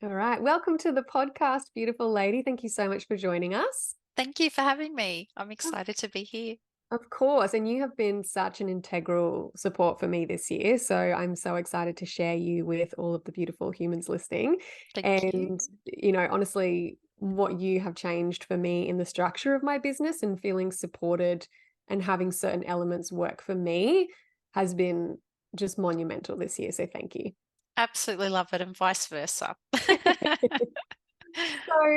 All right. Welcome to the podcast, beautiful lady. Thank you so much for joining us. Thank you for having me. I'm Of excited to be here. of course. And you have been such an integral support for me this year. So I'm so excited to share you with all of the beautiful humans listening. Thank you. And, honestly, what you have changed for me in the structure of my business and feeling supported and having certain elements work for me has been just monumental this year. So thank you. Absolutely love it, and vice versa. So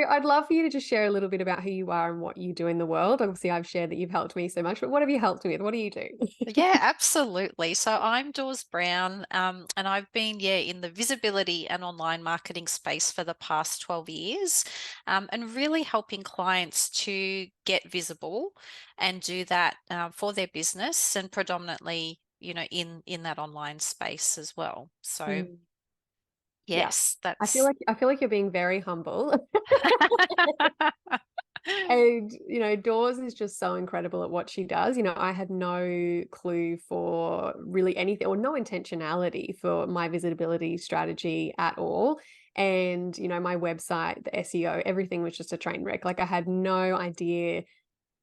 I'd love for you to just share a little bit about who you are and what you do in the world. Obviously, I've shared that you've helped me so much, but what have you helped me with? What do you do? Yeah, absolutely. So I'm Dorz Brown, and I've been, in the visibility and online marketing space for the past 12 years, and really helping clients to get visible and do that for their business and predominantly, in that online space as well. So Mm, yeah. yes, I feel that's like I feel like you're being very humble. And, Dawes is just so incredible at what she does. I had no clue for really anything or no intentionality for my visibility strategy at all. And, my website, the SEO, everything was just a train wreck. Like I had no idea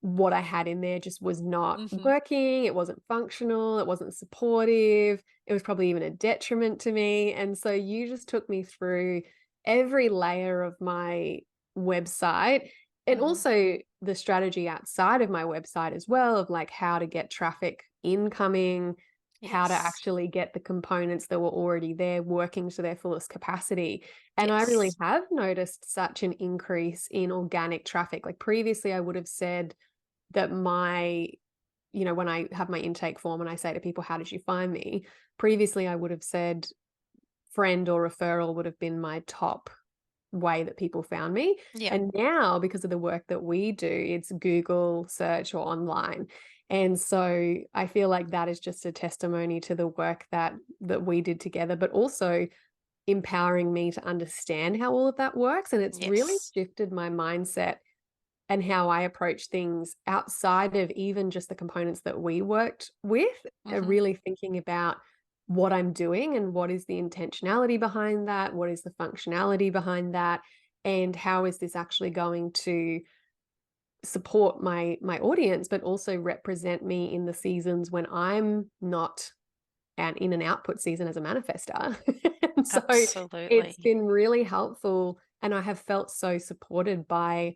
what I had in there just was not Mhm. working. It wasn't functional. It wasn't supportive. It was probably even a detriment to me. And so you just took me through every layer of my website and Mhm. also the strategy outside of my website as well of like how to get traffic incoming, how to Yes. actually get the components that were already there working to their fullest capacity. And I really Yes. have noticed such an increase in organic traffic. Like previously, I would have said, that when I have my intake form and I say to people, how did you find me? Previously, I would have said friend or referral would have been my top way that people found me. Yeah. And now, because of the work that we do, it's Google search or online. And so I feel like that is just a testimony to the work that we did together, but also empowering me to understand how all of that works. And it's really Yes. shifted my mindset and how I approach things outside of even just the components that we worked with, Mhm. really thinking about what I'm doing and what is the intentionality behind that, what is the functionality behind that, and how is this actually going to support my audience, but also represent me in the seasons when I'm not and in an output season as a manifester. And so it's Absolutely. been really helpful, and I have felt so supported by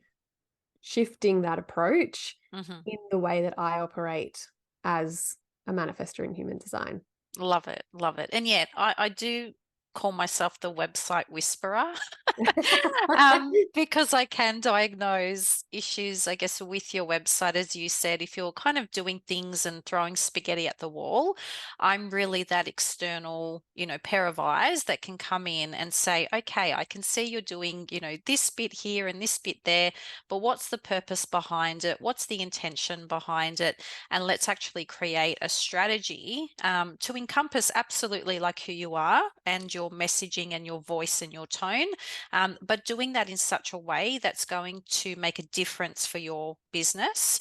shifting that approach Mhm. in the way that I operate as a manifestor in human design. Love it, love it. And yet I do call myself the website whisperer. Because I can diagnose issues, I guess, with your website, as you said, if you're kind of doing things and throwing spaghetti at the wall, I'm really that external, pair of eyes that can come in and say, okay, I can see you're doing, this bit here and this bit there, but what's the purpose behind it? What's the intention behind it? And let's actually create a strategy to encompass absolutely like who you are and your messaging and your voice and your tone, but doing that in such a way that's going to make a difference for your business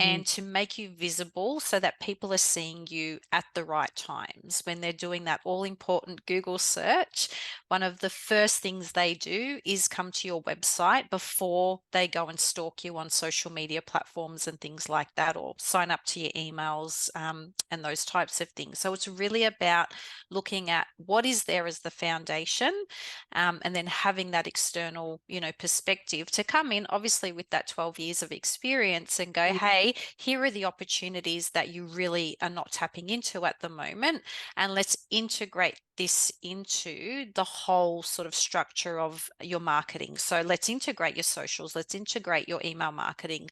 Mm. and to make you visible so that people are seeing you at the right times. When they're doing that all important Google search, one of the first things they do is come to your website before they go and stalk you on social media platforms and things like that, or sign up to your emails, and those types of things. So it's really about looking at what is there as the foundation, and then having that external, perspective to come in, obviously with that 12 years of experience and go, Mm. hey, here are the opportunities that you really are not tapping into at the moment. And let's integrate this into the whole sort of structure of your marketing. So let's integrate your socials, let's integrate your email marketing.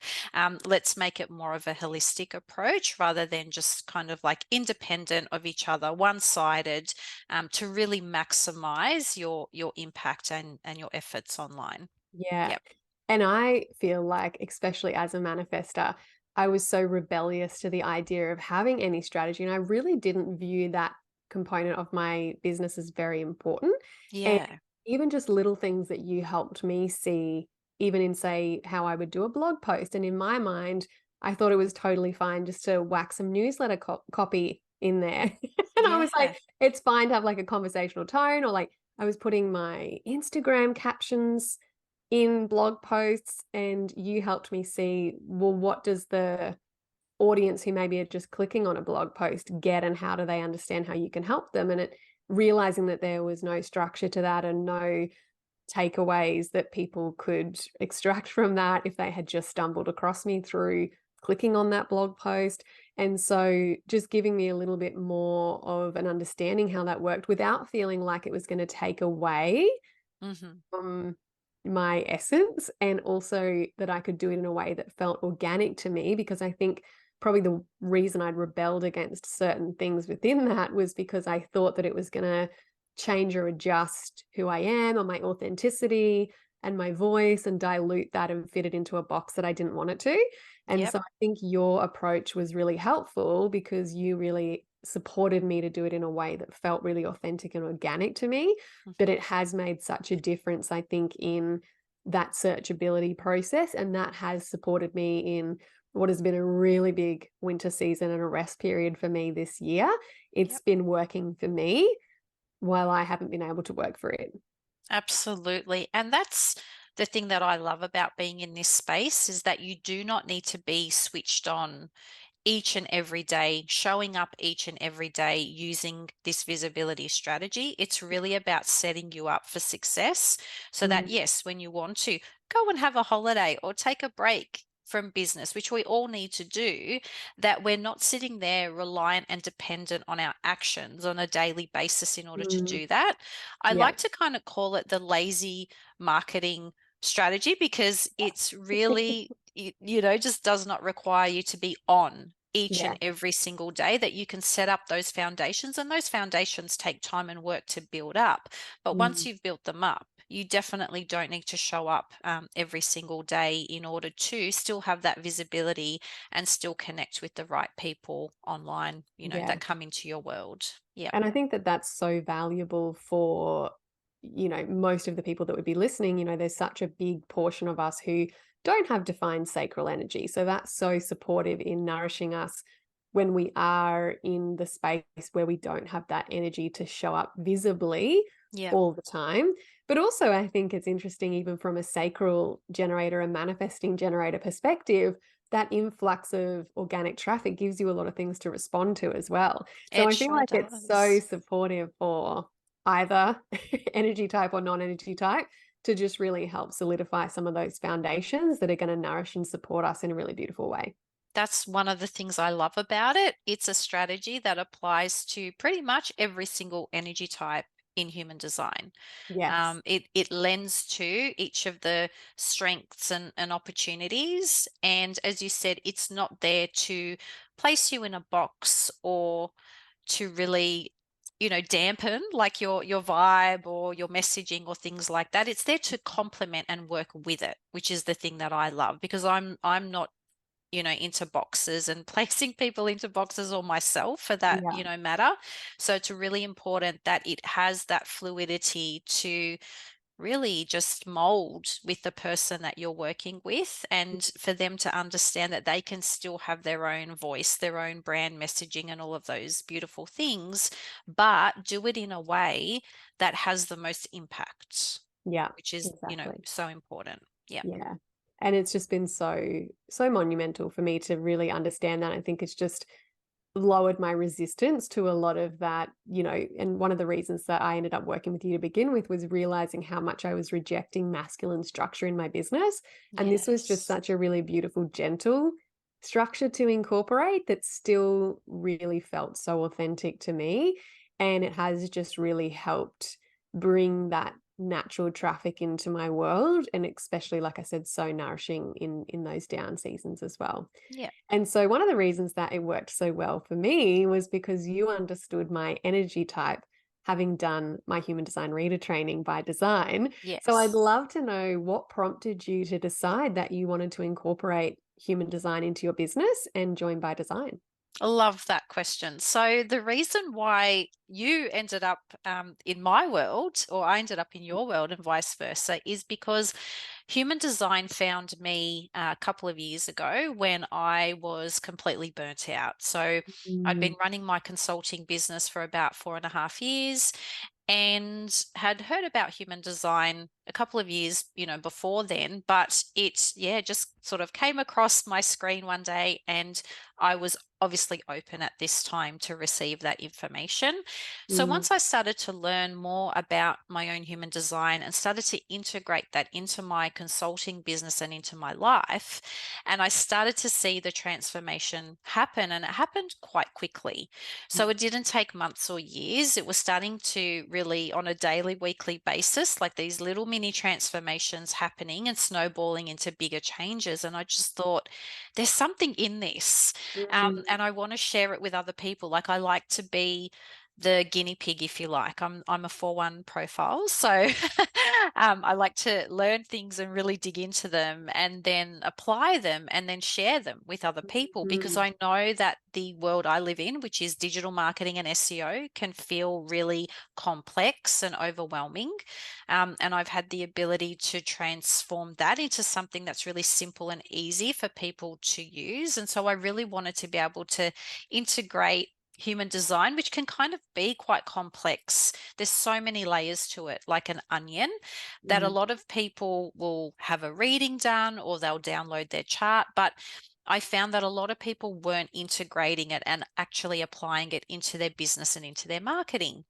Let's make it more of a holistic approach rather than just kind of like independent of each other, one-sided, to really maximize your impact and your efforts online. Yeah. Yep. And I feel like, especially as a manifester, I was so rebellious to the idea of having any strategy. And I really didn't view that component of my business as very important. And Yeah. even just little things that you helped me see, even in, say, how I would do a blog post. And in my mind, I thought it was totally fine just to whack some newsletter copy in there. And I was Yeah. like, it's fine to have like a conversational tone or like I was putting my Instagram captions in blog posts, and you helped me see, well, what does the audience who maybe are just clicking on a blog post get, and how do they understand how you can help them? And it realizing that there was no structure to that and no takeaways that people could extract from that if they had just stumbled across me through clicking on that blog post. And so just giving me a little bit more of an understanding how that worked without feeling like it was going to take away Hmm. from my essence, and also that I could do it in a way that felt organic to me, because I think probably the reason I'd rebelled against certain things within that was because I thought that it was going to change or adjust who I am or my authenticity and my voice and dilute that and fit it into a box that I didn't want it to. And Yep. so I think your approach was really helpful because you really supported me to do it in a way that felt really authentic and organic to me. But Mhm. it has made such a difference, I think, in that searchability process. And that has supported me in what has been a really big winter season and a rest period for me this year. It's Yep. been working for me while I haven't been able to work for it. Absolutely. And that's the thing that I love about being in this space is that you do not need to be switched on each and every day, showing up each and every day using this visibility strategy. It's really about setting you up for success so that, Mm, yes, when you want to go and have a holiday or take a break from business, which we all need to do, that we're not sitting there reliant and dependent on our actions on a daily basis in order to mm, do that. I yeah. like to kind of call it the lazy marketing strategy because it's really just does not require you to be on each Yeah. and every single day, that you can set up those foundations, and those foundations take time and work to build up. But once Mm, you've built them up, you definitely don't need to show up every single day in order to still have that visibility and still connect with the right people online, yeah. that come into your world. Yeah. And I think that that's so valuable for, most of the people that would be listening. There's such a big portion of us who don't have defined sacral energy. So that's so supportive in nourishing us when we are in the space where we don't have that energy to show up visibly Yeah. all the time. But also, I think it's interesting, even from a sacral generator and manifesting generator perspective, that influx of organic traffic gives you a lot of things to respond to as well. So It I feel sure like it's so does. supportive for either energy type or non-energy type to just really help solidify some of those foundations that are going to nourish and support us in a really beautiful way. That's one of the things I love about it. It's a strategy that applies to pretty much every single energy type in human design. Yes. It lends to each of the strengths and opportunities. And as you said, it's not there to place you in a box or to really dampen like your vibe or your messaging or things like that. It's there to complement and work with it, which is the thing that I love, because I'm not into boxes and placing people into boxes, or myself for that, Yeah. matter. So it's really important that it has that fluidity to really just mold with the person that you're working with, and for them to understand that they can still have their own voice, their own brand messaging, and all of those beautiful things, but do it in a way that has the most impact, Yeah. which is, Exactly. so important. Yeah. Yeah. And it's just been so monumental for me to really understand that. I think it's just lowered my resistance to a lot of that, and one of the reasons that I ended up working with you to begin with was realizing how much I was rejecting masculine structure in my business. And this was just Yes. such a really beautiful, gentle structure to incorporate that still really felt so authentic to me. And it has just really helped bring that natural traffic into my world, and especially, like I said, so nourishing in those down seasons as well. Yeah. And so one of the reasons that it worked so well for me was because you understood my energy type, having done my human design reader training by design. So I'd Yes. love to know what prompted you to decide that you wanted to incorporate human design into your business and join by design. I love that question. So, the reason why you ended up in my world, or I ended up in your world, and vice versa, is because human design found me a couple of years ago when I was completely burnt out. So, I'd been Mm, running my consulting business for about 4.5 years, and had heard about human design a couple of years, before then, but it, yeah, just sort of came across my screen one day, and I was obviously open at this time to receive that information. So Mm, once I started to learn more about my own human design and started to integrate that into my consulting business and into my life, and I started to see the transformation happen, and it happened quite quickly. So mm, it didn't take months or years. It was starting to really, on a daily, weekly basis, like these little mini transformations happening and snowballing into bigger changes. And I just thought, there's something in this. mm, And I want to share it with other people. Like, I like to be the guinea pig, if you like. I'm a 4-1 profile. So I like to learn things and really dig into them and then apply them and then share them with other people, because mm, I know that the world I live in, which is digital marketing and SEO, can feel really complex and overwhelming. And I've had the ability to transform that into something that's really simple and easy for people to use. And so I really wanted to be able to integrate human design, which can kind of be quite complex. There's so many layers to it, like an onion, that a mm. lot of people will have a reading done or they'll download their chart. But I found that a lot of people weren't integrating it and actually applying it into their business and into their marketing.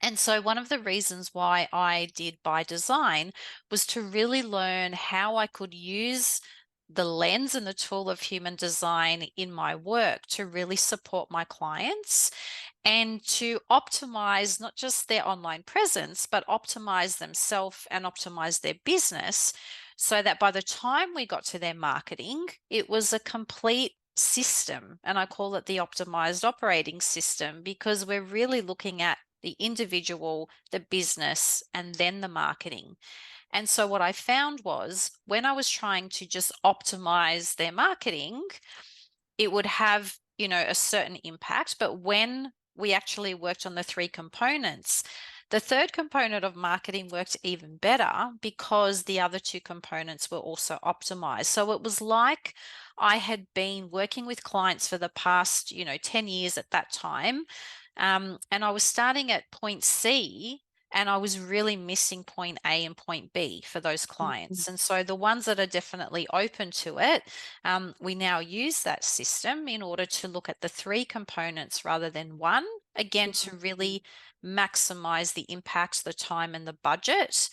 And so, one of the reasons why I did by design was to really learn how I could use the lens and the tool of human design in my work to really support my clients and to optimize not just their online presence, but optimize themselves and optimize their business, so that by the time we got to their marketing, it was a complete system. And I call it the optimized operating system, because we're really looking at the individual, the business, and then the marketing. And so what I found was, when I was trying to just optimize their marketing, it would have, a certain impact. But when we actually worked on the three components, the third component of marketing worked even better because the other two components were also optimized. So it was like I had been working with clients for the past, 10 years at that time. And I was starting at point C, and I was really missing point A and point B for those Mm, clients. And so the ones that are definitely open to it, we now use that system in order to look at the three components rather than one, again, to mm. really maximize the impact, the time, and the budget.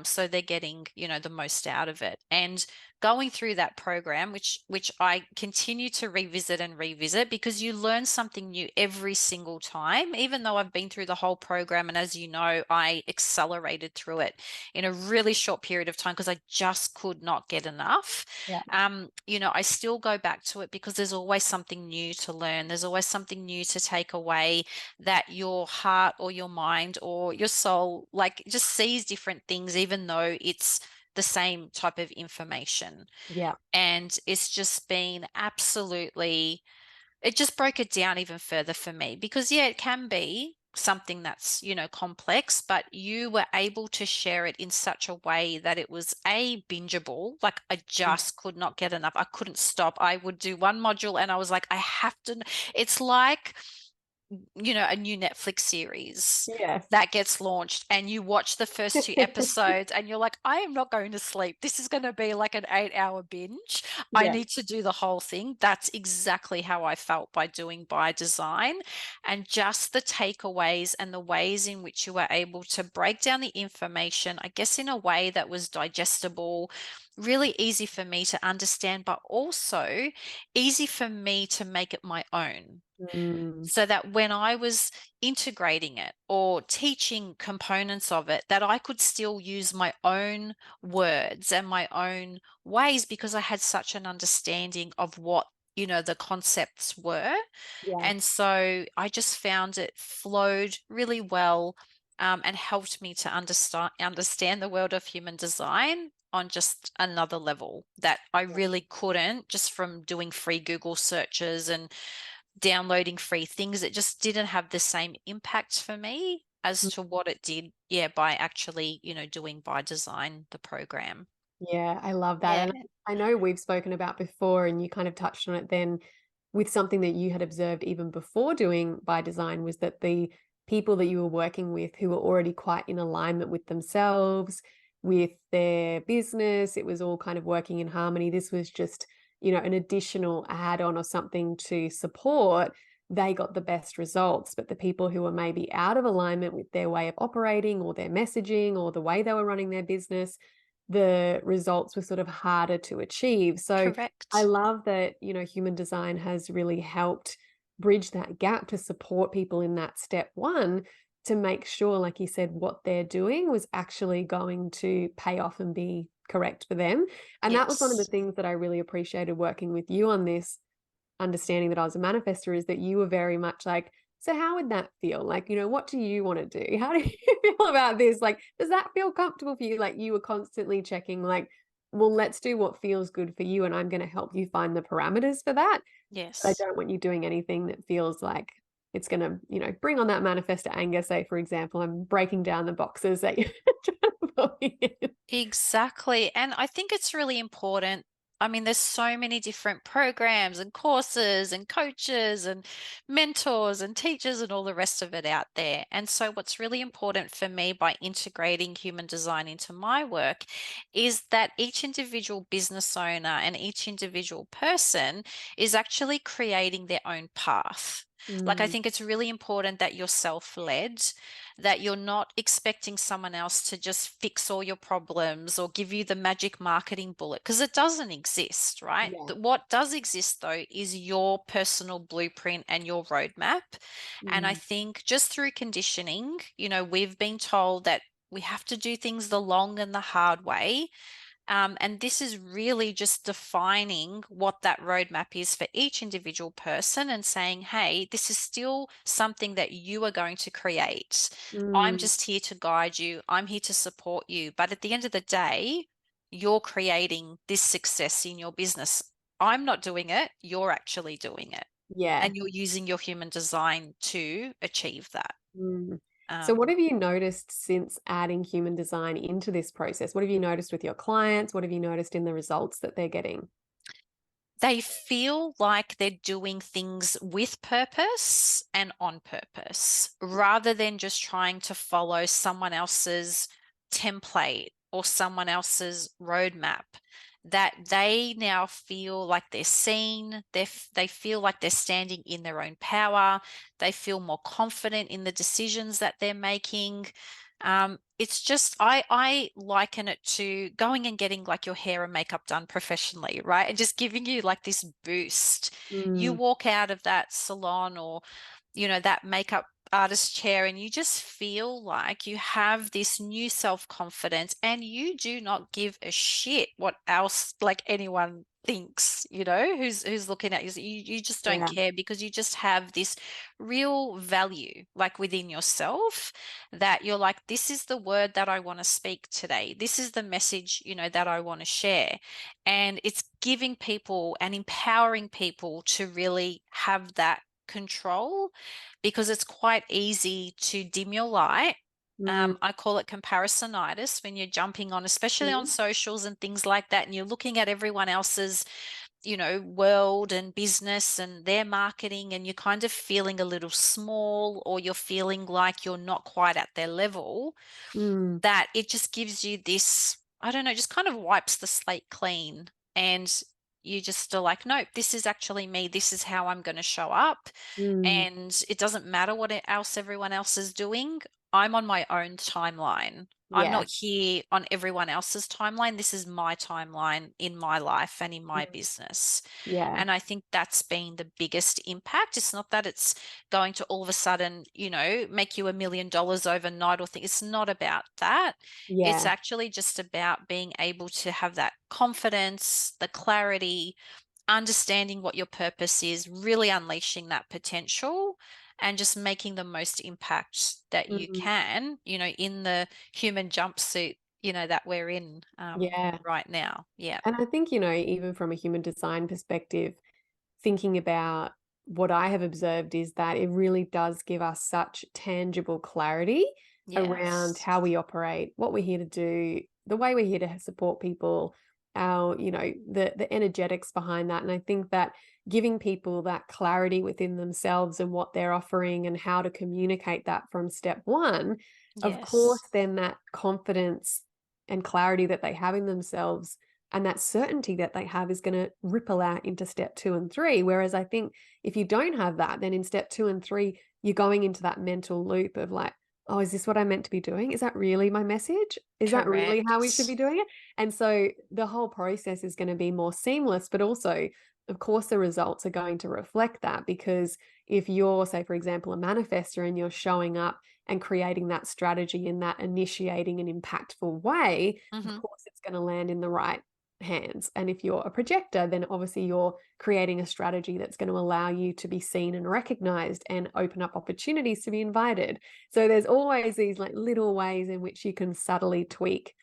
So they're getting, the most out of it. And going through that program, which I continue to revisit and revisit, because you learn something new every single time, even though I've been through the whole program. And as you know, I accelerated through it in a really short period of time because I just could not get enough. Yeah. I still go back to it because there's always something new to learn. There's always something new to take away, that your heart or your mind or your soul, like, just sees different things, even though it's the same type of information. Yeah. And it's just been absolutely, it just broke it down even further for me, because yeah, it can be something that's, complex, but you were able to share it in such a way that it was bingeable. Like, I Mm. just could not get enough. I couldn't stop. I would do one module and I was like, I have to. It's like, a new Netflix series Yes. that gets launched, and you watch the first two episodes and you're like, I am not going to sleep. This is going to be like an 8-hour binge. I Yeah. need to do the whole thing. That's exactly how I felt by doing by design. And just the takeaways and the ways in which you were able to break down the information, I guess, in a way that was digestible, really easy for me to understand, but also easy for me to make it my own, Mm, so that when I was integrating it or teaching components of it, that I could still use my own words and my own ways, because I had such an understanding of what, the concepts were. yeah. And so I just found it flowed really well, and helped me to understand the world of human design on just another level that I really couldn't, just from doing free Google searches and downloading free things. It just didn't have the same impact for me as Mm. to what it did, yeah, by actually, doing by design the program. Yeah, I love that. Yeah. And I know we've spoken about before, and you kind of touched on it then with something that you had observed even before doing by design, was that the people that you were working with who were already quite in alignment with themselves, with their business. It was all kind of working in harmony. This was just, an additional add-on or something to support. They got the best results. But the people who were maybe out of alignment with their way of operating or their messaging or the way they were running their business, the results were sort of harder to achieve. So I Correct. love that, human design has really helped bridge that gap to support people in that step one, to make sure, like you said, what they're doing was actually going to pay off and be correct for them. And that was one of the Yes. things that I really appreciated working with you on this, understanding that I was a manifestor, is that you were very much like, so how would that feel? Like, what do you want to do? How do you feel about this? Like, does that feel comfortable for you? Like, you were constantly checking, like, well, let's do what feels good for you. And I'm going to help you find the parameters for that. But I Yes. don't want you doing anything that feels like it's going to, bring on that manifestor anger. Say, for example, I'm breaking down the boxes that you're trying to put me in. Exactly. And I think it's really important. I mean, there's so many different programs and courses and coaches and mentors and teachers and all the rest of it out there. And so, what's really important for me by integrating human design into my work is that each individual business owner and each individual person is actually creating their own path. Like, I Mm, think it's really important that you're self led, that you're not expecting someone else to just fix all your problems or give you the magic marketing bullet, because it doesn't exist, right? yeah. What does exist though is your personal blueprint and your roadmap. And I Mm, think just through conditioning, we've been told that we have to do things the long and the hard way. And this is really just defining what that roadmap is for each individual person and saying, hey, this is still something that you are going to create. I'm mm, just here to guide you, I'm here to support you. But at the end of the day, you're creating this success in your business. I'm not doing it, you're actually doing it. yeah. And you're using your human design to achieve that. Mm. So what Um, have you noticed since adding human design into this process? What have you noticed with your clients? What have you noticed in the results that they're getting? they feel like they're doing things with purpose and on purpose rather than just trying to follow someone else's template or someone else's roadmap. That they now feel like they're seen, they feel like they're standing in their own power, they feel more confident in the decisions that they're making. It's just I liken it to going and getting like your hair and makeup done professionally, right? And just giving you like this boost. You Mm, walk out of that salon or that makeup artist chair and you just feel like you have this new self-confidence and you do not give a shit what else like anyone thinks, who's looking at you. You just don't yeah. care because you just have this real value like within yourself, that you're like, this is the word that I want to speak today. This is the message, that I want to share. And it's giving people and empowering people to really have that control, because it's quite easy to dim your light. Mm, I call it comparisonitis when you're jumping on, especially on mm, socials and things like that, and you're looking at everyone else's, world and business and their marketing, and you're kind of feeling a little small, or you're feeling like you're not quite at their level, mm, that it just gives you this, I don't know, just kind of wipes the slate clean. And you just are like, nope, this is actually me. This is how I'm going to show up. mm. And it doesn't matter what else everyone else is doing. I'm on my own timeline. I'm Yeah. not here on everyone else's timeline. This is my timeline in my life and in my Mm, business. yeah. And I think that's been the biggest impact. It's not that it's going to all of a sudden, make you $1 million overnight or thing. It's not about that. It's Yeah. actually just about being able to have that confidence, the clarity, understanding what your purpose is, really unleashing that potential and just making the most impact that you Mm, can, in the human jumpsuit, that we're in yeah. right now. Yeah. And I think, even from a human design perspective, thinking about what I have observed is that it really does give us such tangible clarity around Yes. how we operate, what we're here to do, the way we're here to support people. our, the energetics behind that. And I think that giving people that clarity within themselves and what they're offering and how to communicate that from step one, of course, Yes, then that confidence and clarity that they have in themselves and that certainty that they have is going to ripple out into step 2 and 3. Whereas I think if you don't have that, then in step 2 and 3, you're going into that mental loop of like, oh, is this what I'm meant to be doing? Is that really my message? Is that really how we should correct. be doing it? And so the whole process is going to be more seamless, but also, of course, the results are going to reflect that because if you're, say, for example, a manifestor and you're showing up and creating that strategy in that initiating and impactful way, of Hmm. course, it's going to land in the right hands. And if you're a projector, then obviously you're creating a strategy that's going to allow you to be seen and recognized and open up opportunities to be invited. So there's always these like little ways in which you can subtly tweak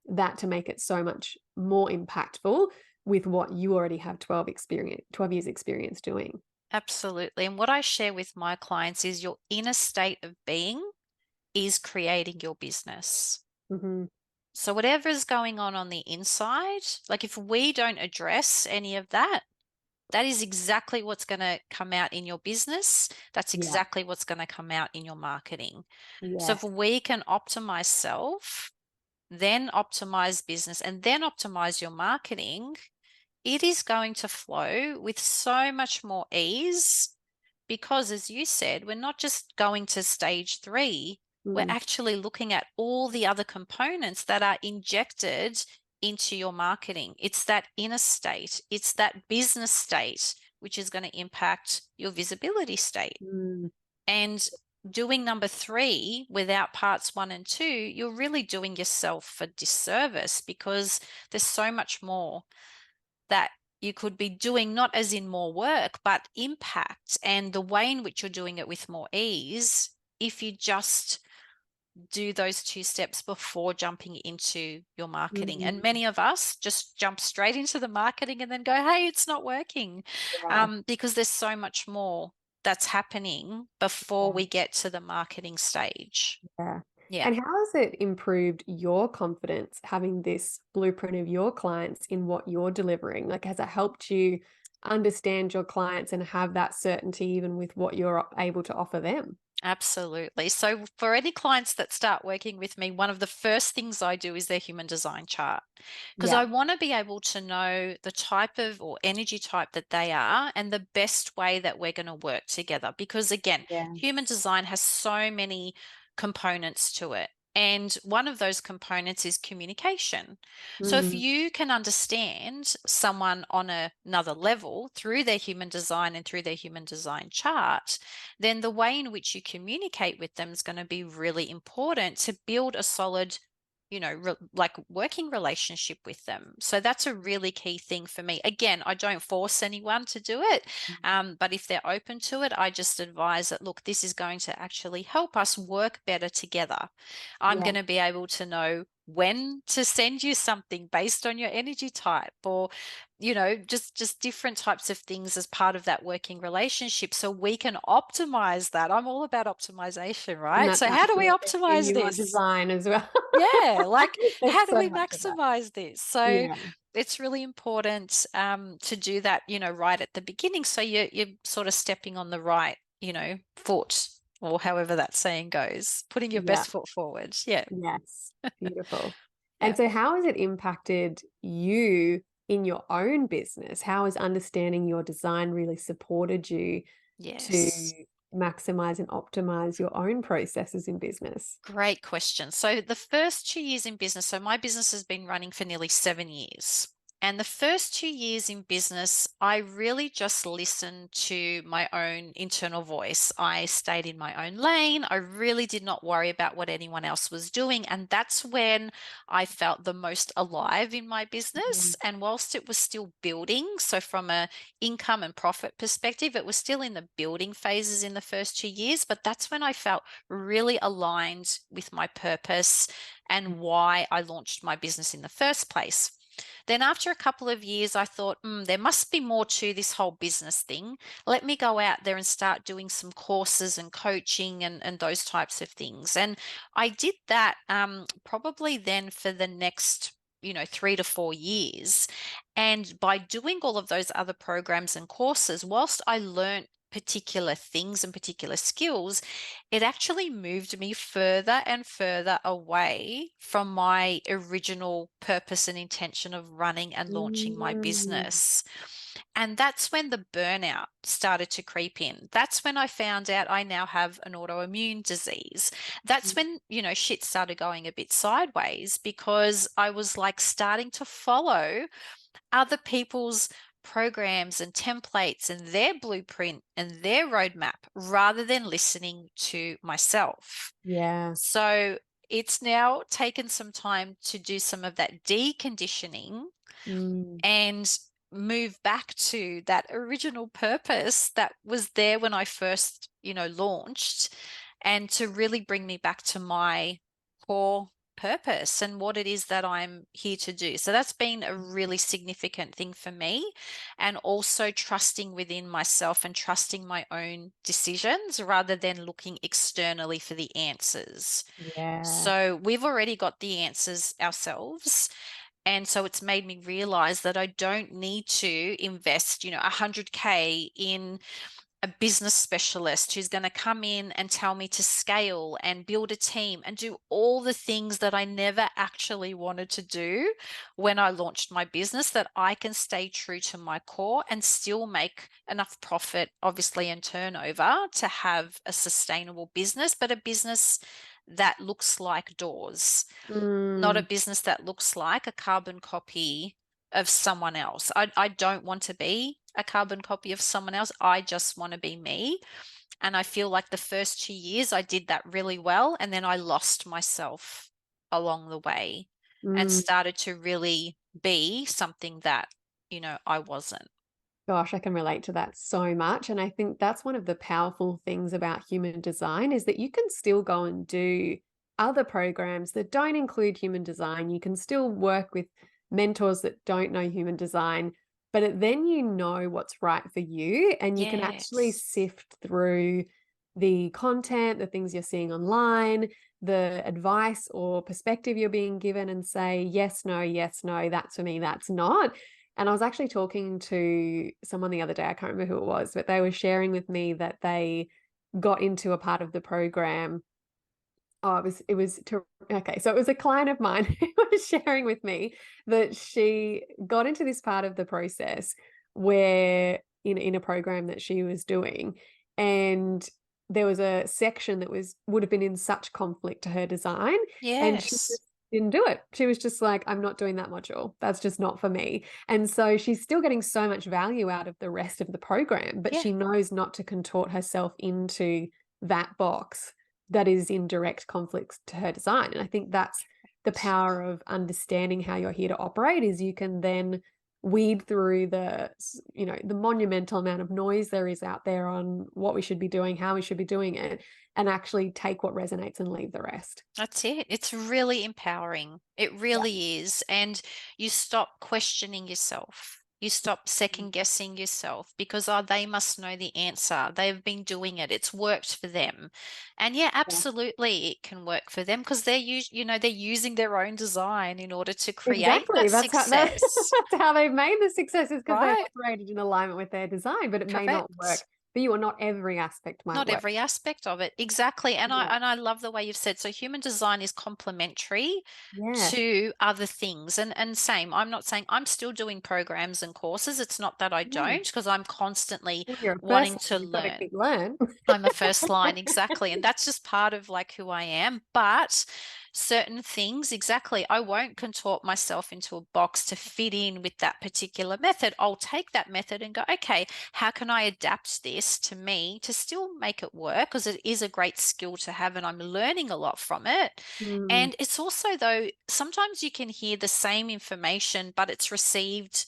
that to make it so much more impactful with what you already have 12 years experience doing. Absolutely. And what I share with my clients is your inner state of being is creating your business. Hmm. So whatever is going on the inside, like if we don't address any of that, that is exactly what's going to come out in your business. That's Yeah. exactly what's going to come out in your marketing. So if Yes. we can optimize self, then optimize business, and then optimize your marketing, it is going to flow with so much more ease because, as you said, we're not just going to stage 3, we're Mm. actually looking at all the other components that are injected into your marketing. It's that inner state, it's that business state, which is going to impact your visibility state. Mm. And doing number 3 without parts 1 and 2, you're really doing yourself a disservice because there's so much more that you could be doing, not as in more work, but impact and the way in which you're doing it with more ease if you just do those 2 steps before jumping into your marketing. And Mhm. many of us just jump straight into the marketing and then go, hey, it's not working, Yeah. because there's so much more that's happening before Yeah. we get to the marketing stage. Yeah. Yeah. And how has it improved your confidence having this blueprint of your clients in what you're delivering? Like, has it helped you understand your clients and have that certainty even with what you're able to offer them? Absolutely. So, for any clients that start working with me, one of the first things I do is their human design chart because Yeah. I want to be able to know the type of or energy type that they are and the best way that we're going to work together. Because, again, Yeah. human design has so many components to it. And one of those components is communication. So, if Mm. you can understand someone on another level through their human design and through their human design chart, then the way in which you communicate with them is going to be really important to build a solid, like working relationship with them. So that's a really key thing for me. Again, I don't force anyone to do it, but if they're open to it, I just advise that, look, this is going to actually help us work better together. I'm Yeah. going to be able to know when to send you something based on your energy type, or just different types of things as part of that working relationship so we can optimize that. I'm all about optimization, And right? that's So how do we absolutely in optimize your this? design as well. Yeah, like how There's do so we much of that. maximize this? So Yeah. it's really important to do that, right at the beginning, so you're sort of stepping on the right, foot, or however that saying goes, putting your Yeah. best foot forward. Yeah, Yes. Beautiful. yeah, And so how has it impacted you in your own business? How has understanding your design really supported you yes. to maximize and optimize your own processes in business? Great question. So the first 2 years in business, so my business has been running for nearly 7 years. And the first 2 years in business, I really just listened to my own internal voice. I stayed in my own lane. I really did not worry about what anyone else was doing. And that's when I felt the most alive in my business. Mhm. And whilst it was still building, so from a income and profit perspective, it was still in the building phases in the first 2 years, but that's when I felt really aligned with my purpose and why I launched my business in the first place. Then, after a couple of years, I thought, there must be more to this whole business thing. Let me go out there and start doing some courses and coaching and those types of things. And I did that probably then for the next 3 to 4 years. And by doing all of those other programs and courses, whilst I learned particular things and particular skills, it actually moved me further and further away from my original purpose and intention of running and launching my Mm. business. And that's when the burnout started to creep in. That's when I found out I now have an autoimmune disease. That's when, shit started going a bit sideways, because I was like starting to follow other people's programs and templates and their blueprint and their roadmap rather than listening to myself. Yeah. So it's now taken some time to do some of that deconditioning Mm. and move back to that original purpose that was there when I first, launched, and to really bring me back to my core purpose and what it is that I'm here to do. So that's been a really significant thing for me, and also trusting within myself and trusting my own decisions rather than looking externally for the answers. Yeah. So we've already got the answers ourselves. And so it's made me realize that I don't need to invest, 100K in a business specialist who's going to come in and tell me to scale and build a team and do all the things that I never actually wanted to do when I launched my business, that I can stay true to my core and still make enough profit, obviously, and turnover to have a sustainable business, but a business that looks like Dorz, not a Mm. business that looks like a carbon copy of someone else. I don't want to be a carbon copy of someone else. I just want to be me. And I feel like the first 2 years I did that really well. And then I lost myself along the way and Mm. started to really be something that, I wasn't. Gosh, I can relate to that so much. And I think that's one of the powerful things about human design is that you can still go and do other programs that don't include human design. You can still work with mentors that don't know human design, then you know what's right for you, and you can actually Yes. sift through the content, the things you're seeing online, the advice or perspective you're being given, and say, yes, no, that's for me, that's not. And I was actually talking to someone the other day, I can't remember who it was, but they were sharing with me that they got into a part of the program. Oh, so it was a client of mine who was sharing with me that she got into this part of the process where in a program that she was doing, and there was a section that would have been in such conflict to her design, and she Yes. just didn't do it. She was just like, I'm not doing that module. That's just not for me. And so she's still getting so much value out of the rest of the program, but Yeah. she knows not to contort herself into that box that is in direct conflict to her design. And I think that's the power of understanding how you're here to operate, is you can then weed through the monumental amount of noise there is out there on what we should be doing, how we should be doing it, and actually take what resonates and leave the rest. That's it. It's really empowering. It Yeah. really is. And you stop questioning yourself. You stop second guessing yourself because, oh, they must know the answer. They've been doing it. It's worked for them. And yeah, Yeah. absolutely it can work for them because they're using their own design in order to create Exactly. that That's how success. that's how they've made the successes, because they've Right? operated in alignment with their design, but it may not work Correct. for you, or not every aspect might Not work. every aspect of it. Exactly. And I Yeah. and I love the way you've said, so human design is complementary Yes. to other things. And same, I'm not saying I'm still doing programs and courses. It's not that I Yeah. don't, because I'm constantly Well, you're a first wanting line, to you've got to learn. keep learn. I'm a first line, exactly. And that's just part of like who I am. But certain things, exactly, I won't contort myself into a box to fit in with that particular method. I'll take that method and go, okay, how can I adapt this to me to still make it work? Because it is a great skill to have and I'm learning a lot from it. Mm, And it's also, though, sometimes you can hear the same information, but it's received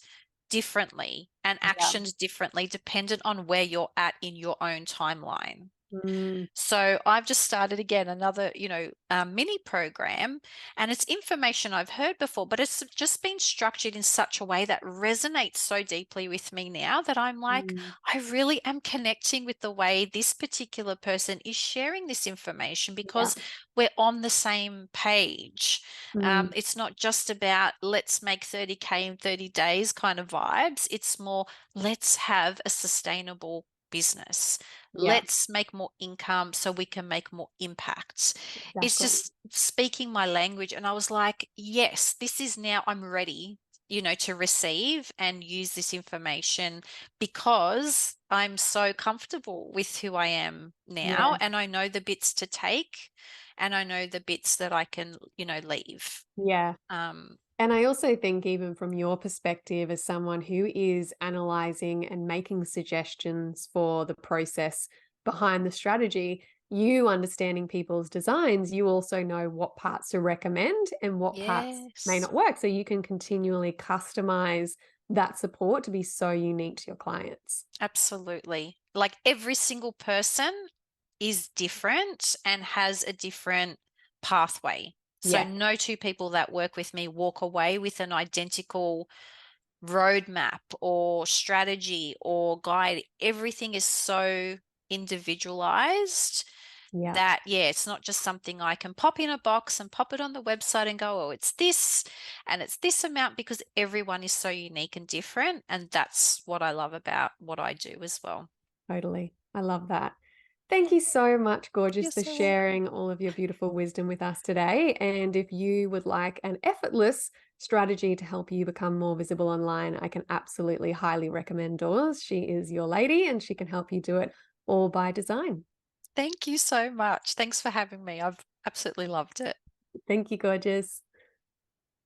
differently and yeah. actioned differently dependent on where you're at in your own timeline. Mm, So I've just started again another, mini program, and it's information I've heard before, but it's just been structured in such a way that resonates so deeply with me now that I'm like, mm, I really am connecting with the way this particular person is sharing this information yeah. because we're on the same page. Mm, It's not just about let's make 30K in 30 days kind of vibes. It's more let's have a sustainable business. yeah, Let's make more income so we can make more impact. It's exactly. just speaking my language. And I was like, yes, this is now I'm ready, to receive and use this information because I'm so comfortable with who I am now. Yeah, And I know the bits to take and I know the bits that I can, leave. yeah. Um, And I also think, even from your perspective, as someone who is analyzing and making suggestions for the process behind the strategy, you understanding people's designs, you also know what parts to recommend and what parts may yes. not work. So you can continually customize that support to be so unique to your clients. Absolutely. Like every single person is different and has a different pathway. So Yeah. no two people that work with me walk away with an identical roadmap or strategy or guide. Everything is so individualized Yeah. that, yeah, it's not just something I can pop in a box and pop it on the website and go, oh, it's this and it's this amount because everyone is so unique and different. And that's what I love about what I do as well. Totally. I love that. Thank you so much, Gorgeous, You're for so welcome. sharing all of your beautiful wisdom with us today. And if you would like an effortless strategy to help you become more visible online, I can absolutely highly recommend Dorz. She is your lady and she can help you do it all by design. Thank you so much. Thanks for having me. I've absolutely loved it. Thank you, Gorgeous.